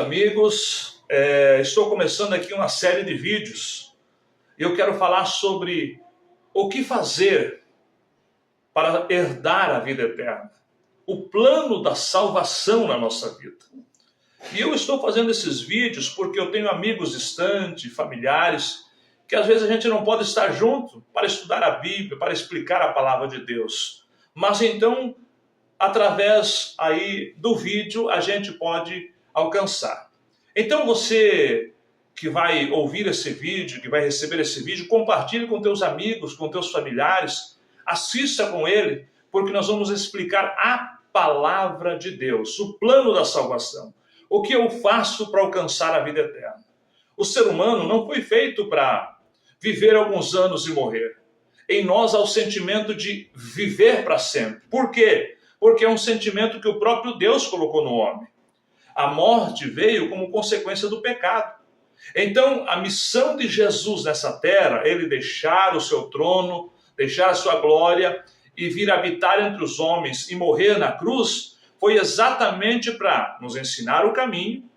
amigos, estou começando aqui uma série de vídeos. Eu quero falar sobre o que fazer para herdar a vida eterna, o plano da salvação na nossa vida. E eu estou fazendo esses vídeos porque eu tenho amigos distantes, familiares, que às vezes a gente não pode estar junto para estudar a Bíblia, para explicar a palavra de Deus. Mas então, através aí do vídeo, a gente pode alcançar. Então você que vai ouvir esse vídeo, que vai receber esse vídeo, compartilhe com teus amigos, com teus familiares, assista com ele, porque nós vamos explicar a palavra de Deus, o plano da salvação. O que eu faço para alcançar a vida eterna? O ser humano não foi feito para viver alguns anos e morrer. Em nós há o sentimento de viver para sempre. Por quê? Porque é um sentimento que o próprio Deus colocou no homem. A morte veio como consequência do pecado. Então, a missão de Jesus nessa terra, ele deixar o seu trono, deixar a sua glória e vir habitar entre os homens e morrer na cruz, foi exatamente para nos ensinar o caminho,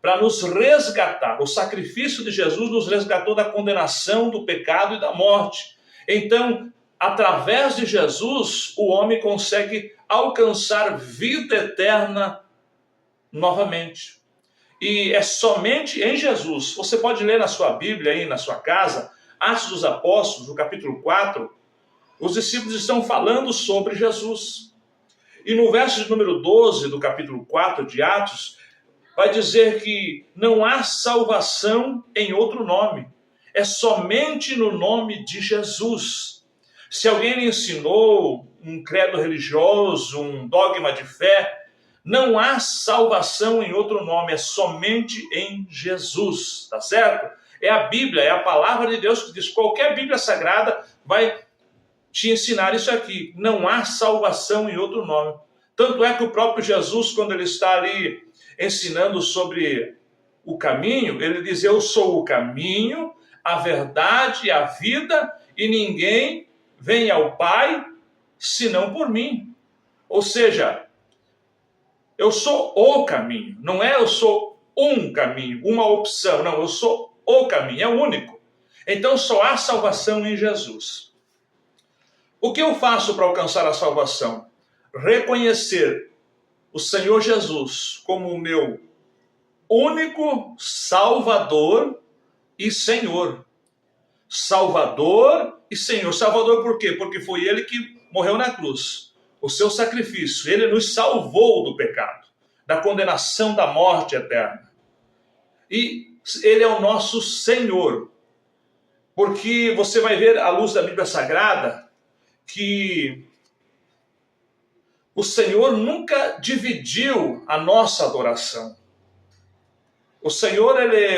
para nos resgatar. O sacrifício de Jesus nos resgatou da condenação, do pecado e da morte. Então, através de Jesus, o homem consegue alcançar vida eterna novamente. E é somente em Jesus. Você pode ler na sua Bíblia, aí na sua casa, Atos dos Apóstolos, no capítulo 4, os discípulos estão falando sobre Jesus. E no verso de número 12 do capítulo 4 de Atos, vai dizer que não há salvação em outro nome. É somente no nome de Jesus. Se alguém lhe ensinou um credo religioso, um dogma de fé, não há salvação em outro nome, é somente em Jesus, tá certo? É a Bíblia, é a palavra de Deus que diz, qualquer Bíblia Sagrada vai te ensinar isso aqui, não há salvação em outro nome. Tanto é que o próprio Jesus, quando ele está ali ensinando sobre o caminho, ele diz, eu sou o caminho, a verdade e a vida, e ninguém vem ao Pai senão por mim. Ou seja, eu sou o caminho, não é eu sou um caminho, uma opção, não, eu sou o caminho, é o único. Então só há salvação em Jesus. O que eu faço para alcançar a salvação? Reconhecer o Senhor Jesus como o meu único Salvador e Senhor. Salvador e Senhor. Salvador por quê? Porque foi Ele que morreu na cruz. O seu sacrifício, Ele nos salvou do pecado, da condenação da morte eterna. E Ele é o nosso Senhor. Porque você vai ver à luz da Bíblia Sagrada que o Senhor nunca dividiu a nossa adoração. O Senhor,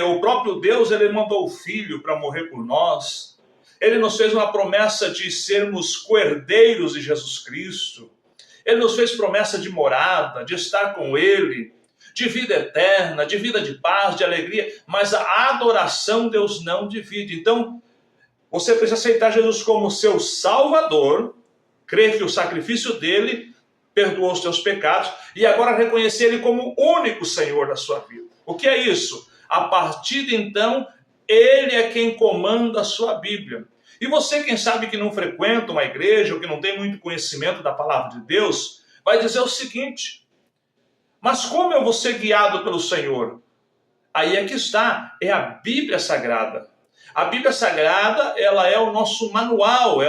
o próprio Deus, Ele mandou o Filho para morrer por nós. Ele nos fez uma promessa de sermos coerdeiros de Jesus Cristo. Ele nos fez promessa de morada, de estar com Ele, de vida eterna, de vida de paz, de alegria. Mas a adoração Deus não divide. Então, você precisa aceitar Jesus como seu Salvador, crer que o sacrifício dele perdoou os teus pecados e agora reconhecer Ele como o único Senhor da sua vida. O que é isso? A partir de então, Ele é quem comanda a sua Bíblia. E você, quem sabe que não frequenta uma igreja ou que não tem muito conhecimento da palavra de Deus, vai dizer o seguinte, mas como eu vou ser guiado pelo Senhor? Aí é que está, é a Bíblia Sagrada. A Bíblia Sagrada, ela é o nosso manual,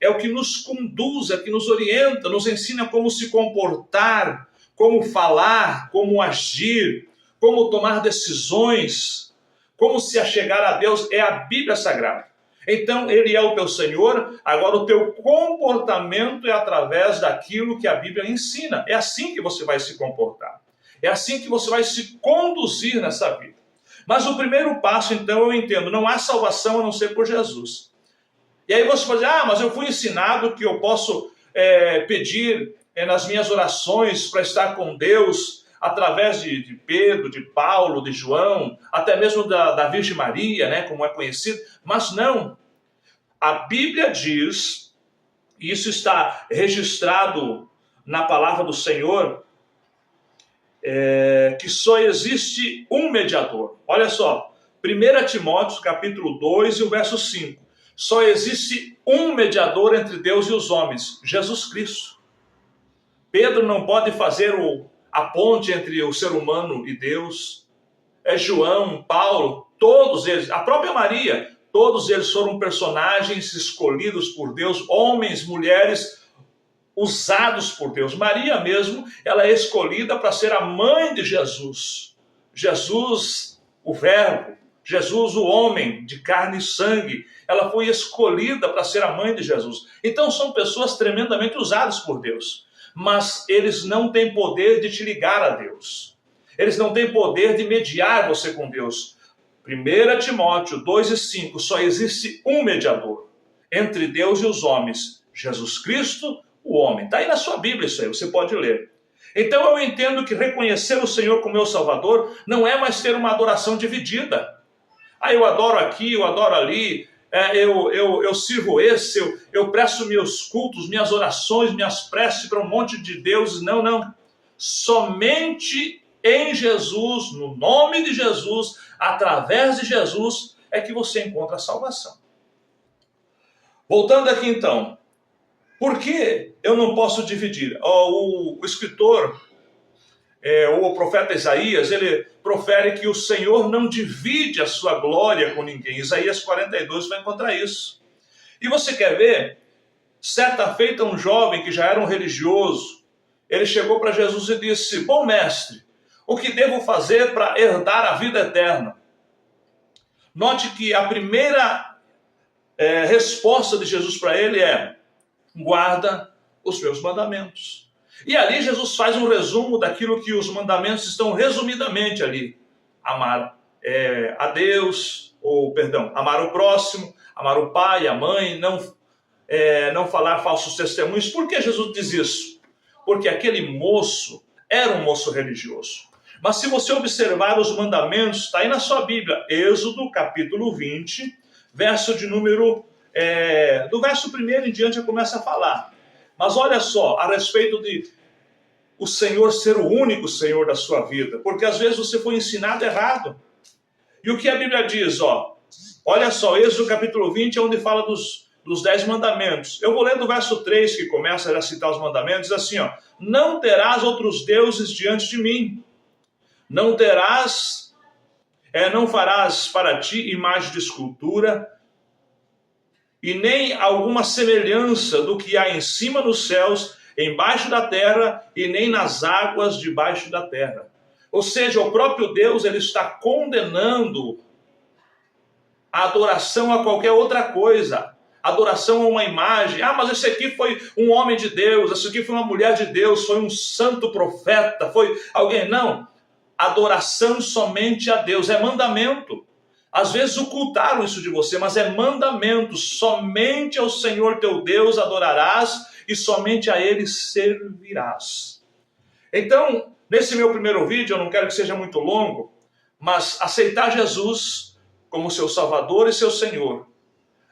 é o que nos conduz, é o que nos orienta, nos ensina como se comportar, como falar, como agir, como tomar decisões, como se achegar a Deus, é a Bíblia Sagrada. Então, Ele é o teu Senhor, agora o teu comportamento é através daquilo que a Bíblia ensina. É assim que você vai se comportar. É assim que você vai se conduzir nessa vida. Mas o primeiro passo, então, eu entendo, não há salvação a não ser por Jesus. E aí você pode dizer, mas eu fui ensinado que eu posso pedir nas minhas orações para estar com Deus, através de Pedro, de Paulo, de João, até mesmo da Virgem Maria, né, como é conhecido. Mas não. A Bíblia diz, e isso está registrado na palavra do Senhor, que só existe um mediador. Olha só, 1 Timóteo capítulo 2 e o verso 5. Só existe um mediador entre Deus e os homens, Jesus Cristo. Pedro não pode fazer a ponte entre o ser humano e Deus. João, Paulo, todos eles, a própria Maria, todos eles foram personagens escolhidos por Deus, homens, mulheres, usados por Deus. Maria mesmo, ela é escolhida para ser a mãe de Jesus. Jesus, o Verbo, Jesus, o homem de carne e sangue, ela foi escolhida para ser a mãe de Jesus. Então são pessoas tremendamente usadas por Deus, mas eles não têm poder de te ligar a Deus. Eles não têm poder de mediar você com Deus. 1 Timóteo 2 e 5, só existe um mediador entre Deus e os homens, Jesus Cristo, o homem. Está aí na sua Bíblia isso aí, você pode ler. Então eu entendo que reconhecer o Senhor como meu Salvador não é mais ter uma adoração dividida. Eu adoro aqui, eu adoro ali, eu sirvo esse, eu presto meus cultos, minhas orações, minhas preces para um monte de deuses. Não, não. Somente em Jesus, no nome de Jesus, através de Jesus, é que você encontra a salvação. Voltando aqui então, por que eu não posso dividir? O escritor, o profeta Isaías, ele profere que o Senhor não divide a sua glória com ninguém. Isaías 42 vai encontrar isso. E você quer ver? Certa feita um jovem que já era um religioso, ele chegou para Jesus e disse: bom mestre, o que devo fazer para herdar a vida eterna? Note que a primeira resposta de Jesus para ele é: guarda os meus mandamentos. E ali Jesus faz um resumo daquilo que os mandamentos estão resumidamente ali. Amar a Deus, amar o próximo, amar o pai, a mãe, não falar falsos testemunhos. Por que Jesus diz isso? Porque aquele moço era um moço religioso. Mas se você observar os mandamentos, está aí na sua Bíblia, Êxodo capítulo 20, verso de número... do verso 1 em diante já começa a falar. Mas olha só, a respeito de o Senhor ser o único Senhor da sua vida, porque às vezes você foi ensinado errado. E o que a Bíblia diz, olha só, Êxodo capítulo 20 é onde fala dos 10 mandamentos. Eu vou ler do verso 3, que começa a citar os mandamentos, diz assim, não terás outros deuses diante de mim, não farás para ti imagem de escultura, e nem alguma semelhança do que há em cima nos céus, embaixo da terra, e nem nas águas debaixo da terra. Ou seja, o próprio Deus, ele está condenando a adoração a qualquer outra coisa. Adoração a uma imagem. Mas esse aqui foi um homem de Deus, esse aqui foi uma mulher de Deus, foi um santo profeta, foi alguém. Não. Adoração somente a Deus, é mandamento. Às vezes ocultaram isso de você, mas é mandamento. Somente ao Senhor teu Deus adorarás e somente a Ele servirás. Então, nesse meu primeiro vídeo, eu não quero que seja muito longo, mas aceitar Jesus como seu Salvador e seu Senhor.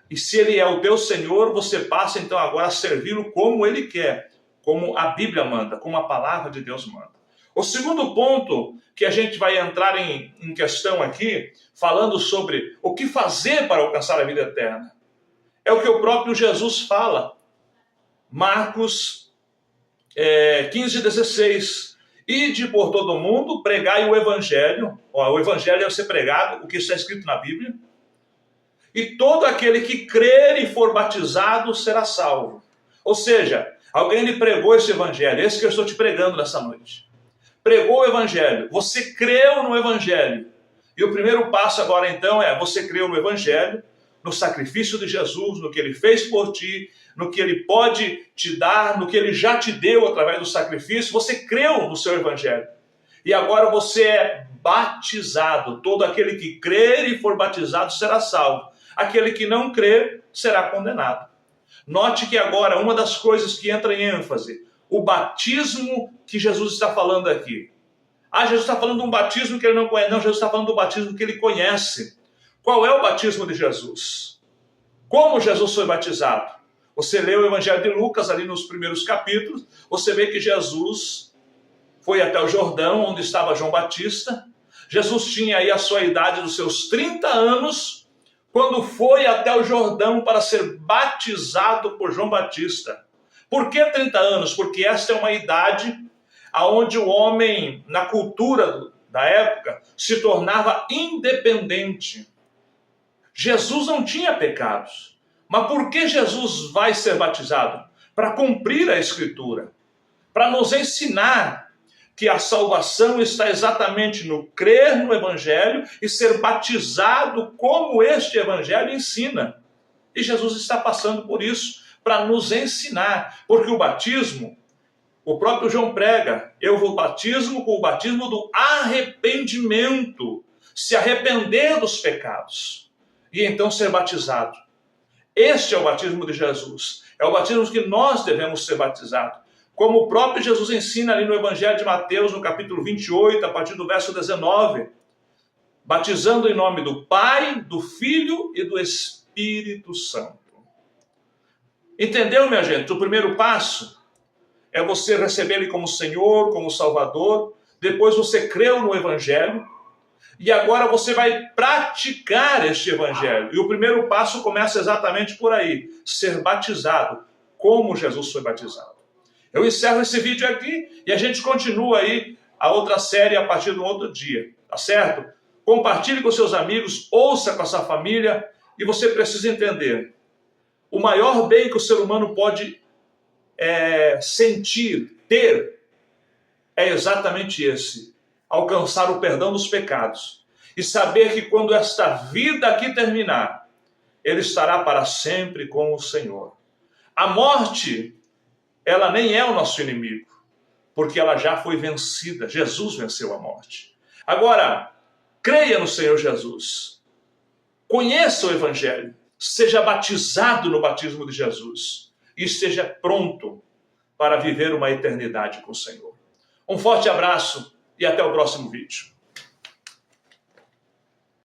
E se Ele é o teu Senhor, você passa então agora a servi-lo como Ele quer, como a Bíblia manda, como a palavra de Deus manda. O segundo ponto que a gente vai entrar em questão aqui, falando sobre o que fazer para alcançar a vida eterna, é o que o próprio Jesus fala. Marcos 15:16. Ide por todo o mundo, pregai o Evangelho. O Evangelho é ser pregado, o que está escrito na Bíblia. E todo aquele que crer e for batizado será salvo. Ou seja, alguém lhe pregou esse Evangelho, esse que eu estou te pregando nessa noite. Pregou o Evangelho, você creu no Evangelho. E o primeiro passo agora então é, você creu no Evangelho, no sacrifício de Jesus, no que Ele fez por ti, no que Ele pode te dar, no que Ele já te deu através do sacrifício, você creu no seu Evangelho. E agora você é batizado. Todo aquele que crer e for batizado será salvo. Aquele que não crer será condenado. Note que agora uma das coisas que entra em ênfase, o batismo que Jesus está falando aqui. Jesus está falando de um batismo que ele não conhece. Não, Jesus está falando do batismo que ele conhece. Qual é o batismo de Jesus? Como Jesus foi batizado? Você lê o Evangelho de Lucas ali nos primeiros capítulos, você vê que Jesus foi até o Jordão, onde estava João Batista. Jesus tinha aí a sua idade dos seus 30 anos, quando foi até o Jordão para ser batizado por João Batista. Por que 30 anos? Porque esta é uma idade onde o homem, na cultura da época, se tornava independente. Jesus não tinha pecados. Mas por que Jesus vai ser batizado? Para cumprir a Escritura, para nos ensinar que a salvação está exatamente no crer no Evangelho e ser batizado como este Evangelho ensina. E Jesus está passando por isso, para nos ensinar, porque o batismo, o próprio João prega, eu vos batismo com o batismo do arrependimento, se arrepender dos pecados e então ser batizado. Este é o batismo de Jesus, é o batismo que nós devemos ser batizados. Como o próprio Jesus ensina ali no Evangelho de Mateus, no capítulo 28, a partir do verso 19, batizando em nome do Pai, do Filho e do Espírito Santo. Entendeu, minha gente? O primeiro passo é você receber Ele como Senhor, como Salvador, depois você creu no Evangelho, e agora você vai praticar este Evangelho. E o primeiro passo começa exatamente por aí, ser batizado, como Jesus foi batizado. Eu encerro esse vídeo aqui e a gente continua aí a outra série a partir de um outro dia, tá certo? Compartilhe com seus amigos, ouça com a sua família e você precisa entender. O maior bem que o ser humano pode sentir, ter, é exatamente esse. Alcançar o perdão dos pecados e saber que quando esta vida aqui terminar, ele estará para sempre com o Senhor. A morte, ela nem é o nosso inimigo, porque ela já foi vencida. Jesus venceu a morte. Agora, creia no Senhor Jesus. Conheça o Evangelho. Seja batizado no batismo de Jesus. E esteja pronto para viver uma eternidade com o Senhor. Um forte abraço e até o próximo vídeo.